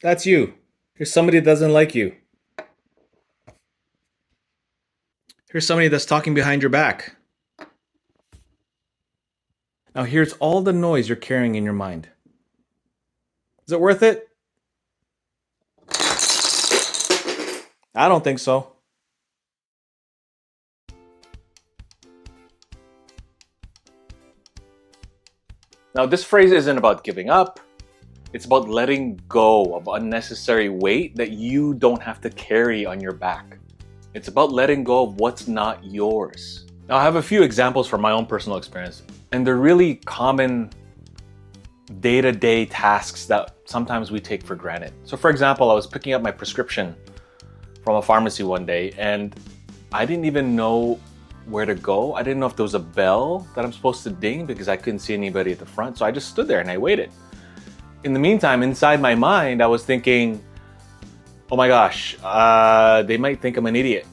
That's you. Here's somebody that doesn't like you. Here's somebody that's talking behind your back. Now, here's all the noise you're carrying in your mind. Is it worth it? I don't think so. Now, this phrase isn't about giving up. It's about letting go of unnecessary weight that you don't have to carry on your back. It's about letting go of what's not yours. Now, I have a few examples from my own personal experience, and they're really common day-to-day tasks that sometimes we take for granted. So for example, I was picking up my prescription from a pharmacy one day, and I didn't even know where to go. I didn't know if there was a bell that I'm supposed to ding because I couldn't see anybody at the front. So I just stood there and I waited. In the meantime, inside my mind, I was thinking, oh my gosh, they might think I'm an idiot.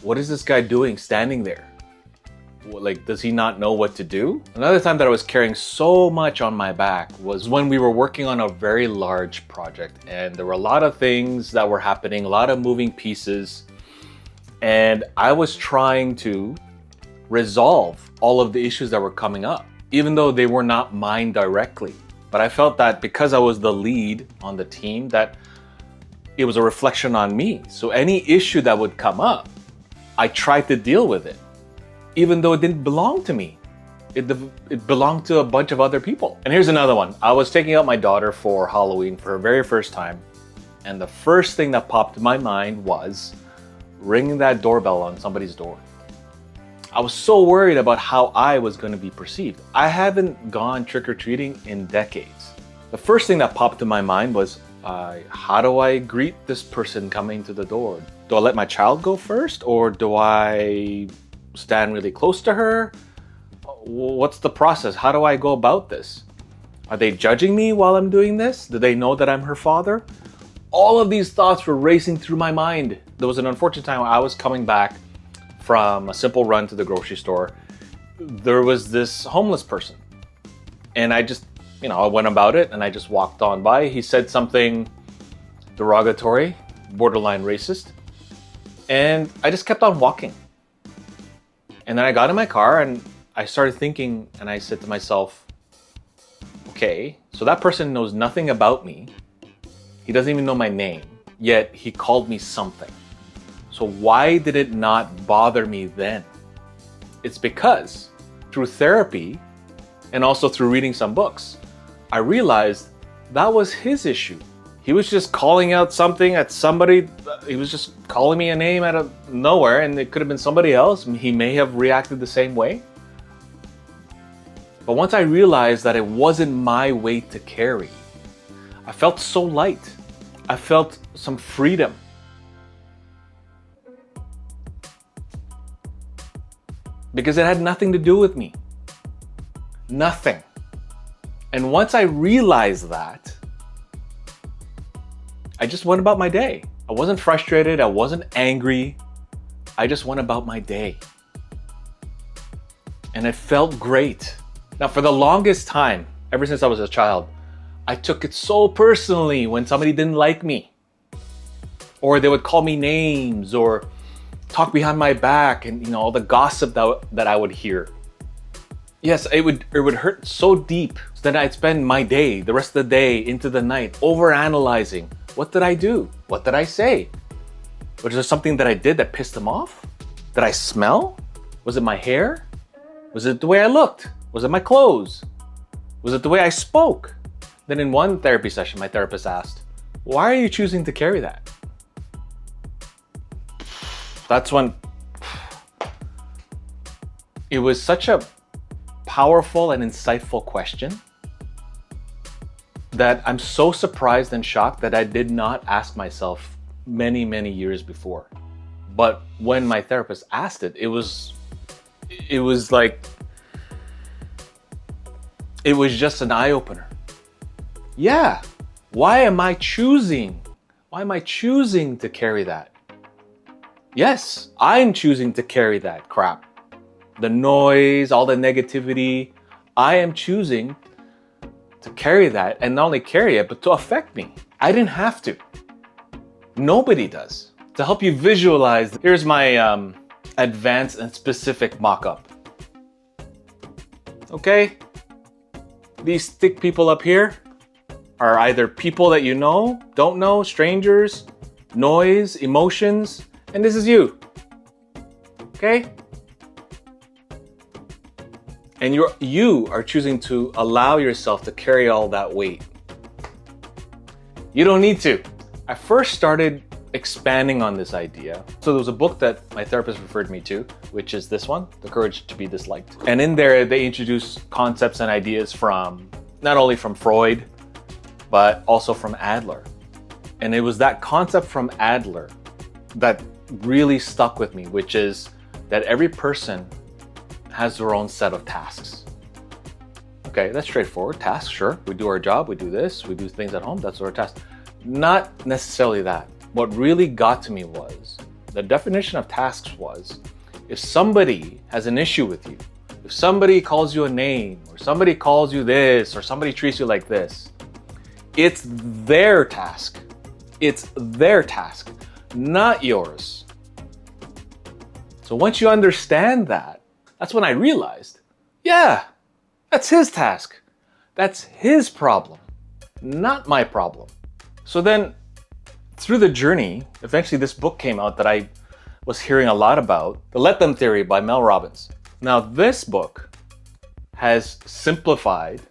What is this guy doing standing there? Like, does he not know what to do? Another time that I was carrying so much on my back was when we were working on a very large project, and there were a lot of things that were happening, a lot of moving pieces, and I was trying to resolve all of the issues that were coming up, even though they were not mine directly. But I felt that because I was the lead on the team, that it was a reflection on me. So any issue that would come up, I tried to deal with it, even though it didn't belong to me. It belonged to a bunch of other people. And here's another one. I was taking out my daughter for Halloween for her very first time, and the first thing that popped in my mind was ringing that doorbell on somebody's door. I was so worried about how I was going to be perceived. I haven't gone trick-or-treating in decades. The first thing that popped in my mind was, how do I greet this person coming to the door? Do I let my child go first, or do I stand really close to her? What's the process? How do I go about this? Are they judging me while I'm doing this? Do they know that I'm her father? All of these thoughts were racing through my mind. There was an unfortunate time I was coming back from a simple run to the grocery store. There was this homeless person, and I just, I went about it and I just walked on by. He said something derogatory, borderline racist, and I just kept on walking. And then I got in my car and I started thinking, and I said to myself, okay, so that person knows nothing about me. He doesn't even know my name, yet he called me something. So why did it not bother me then? It's because through therapy and also through reading some books, I realized that was his issue. He was just calling out something at somebody. He was just calling me a name out of nowhere, and it could have been somebody else. He may have reacted the same way. But once I realized that it wasn't my weight to carry, I felt so light. I felt some freedom. Because it had nothing to do with me. Nothing. And once I realized that, I just went about my day. I wasn't frustrated. I wasn't angry. I just went about my day. And it felt great. Now, for the longest time, ever since I was a child, I took it so personally when somebody didn't like me, or they would call me names or talk behind my back, and all the gossip that I would hear. Yes, it would hurt so deep that I'd spend my day, the rest of the day, into the night, overanalyzing. What did I do? What did I say? Was there something that I did that pissed them off? Did I smell? Was it my hair? Was it the way I looked? Was it my clothes? Was it the way I spoke? Then in one therapy session, my therapist asked, why are you choosing to carry that? That's when it was such a powerful and insightful question that I'm so surprised and shocked that I did not ask myself many, many years before. But when my therapist asked it, it was just an eye-opener. Yeah, why am I choosing to carry that? Yes, I'm choosing to carry that crap. The noise, all the negativity, I am choosing to carry that, and not only carry it, but to affect me. I didn't have to. Nobody does. To help you visualize, here's my advanced and specific mock-up. Okay? These thick people up here are either people that you know, don't know, strangers, noise, emotions, and this is you. Okay? And you are choosing to allow yourself to carry all that weight. You don't need to. I first started expanding on this idea. So there was a book that my therapist referred me to, which is this one, The Courage to be Disliked. And in there, they introduce concepts and ideas from, not only from Freud, but also from Adler. And it was that concept from Adler that really stuck with me, which is that every person has their own set of tasks. Okay, that's straightforward. Tasks, sure. We do our job, we do this, we do things at home, that's our task. Not necessarily that. What really got to me was, the definition of tasks was, if somebody has an issue with you, if somebody calls you a name, or somebody calls you this, or somebody treats you like this, it's their task. It's their task, not yours. So once you understand that, that's when I realized, yeah, that's his task. That's his problem, not my problem. So then, through the journey, eventually this book came out that I was hearing a lot about, The Let Them Theory by Mel Robbins. Now this book has simplified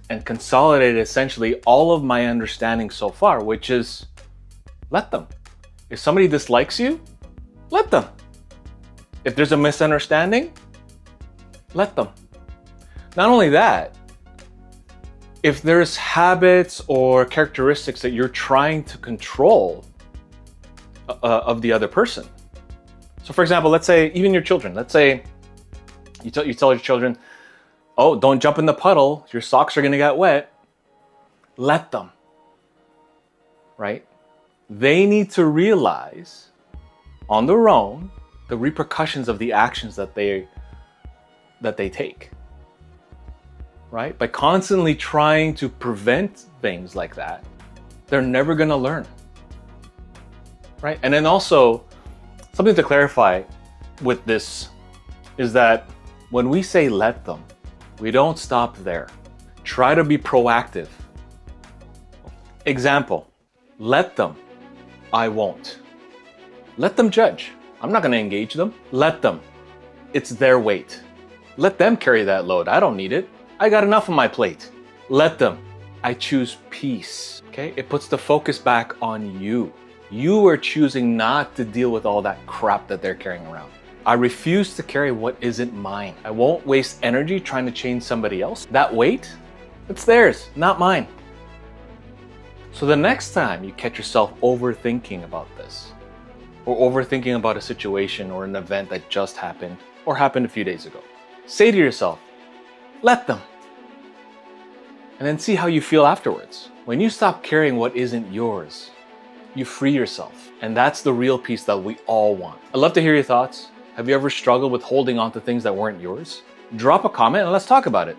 and consolidated essentially all of my understanding so far, which is let them. If somebody dislikes you, let them. If there's a misunderstanding, let them. Not only that, if there's habits or characteristics that you're trying to control of the other person. So for example, let's say even your children, let's say you tell your children, oh, don't jump in the puddle, your socks are gonna get wet. Let them, right? They need to realize on their own the repercussions of the actions that they take. Right? By constantly trying to prevent things like that, they're never gonna learn. Right? And then also, something to clarify with this is that when we say let them, we don't stop there. Try to be proactive. Example, let them, I won't. Let them judge. I'm not gonna engage them. Let them. It's their weight. Let them carry that load. I don't need it. I got enough on my plate. Let them. I choose peace. Okay? It puts the focus back on you. You are choosing not to deal with all that crap that they're carrying around. I refuse to carry what isn't mine. I won't waste energy trying to change somebody else. That weight, it's theirs, not mine. So the next time you catch yourself overthinking about this, or overthinking about a situation or an event that just happened or happened a few days ago, say to yourself, let them. And then see how you feel afterwards. When you stop carrying what isn't yours, you free yourself. And that's the real peace that we all want. I'd love to hear your thoughts. Have you ever struggled with holding on to things that weren't yours? Drop a comment and let's talk about it.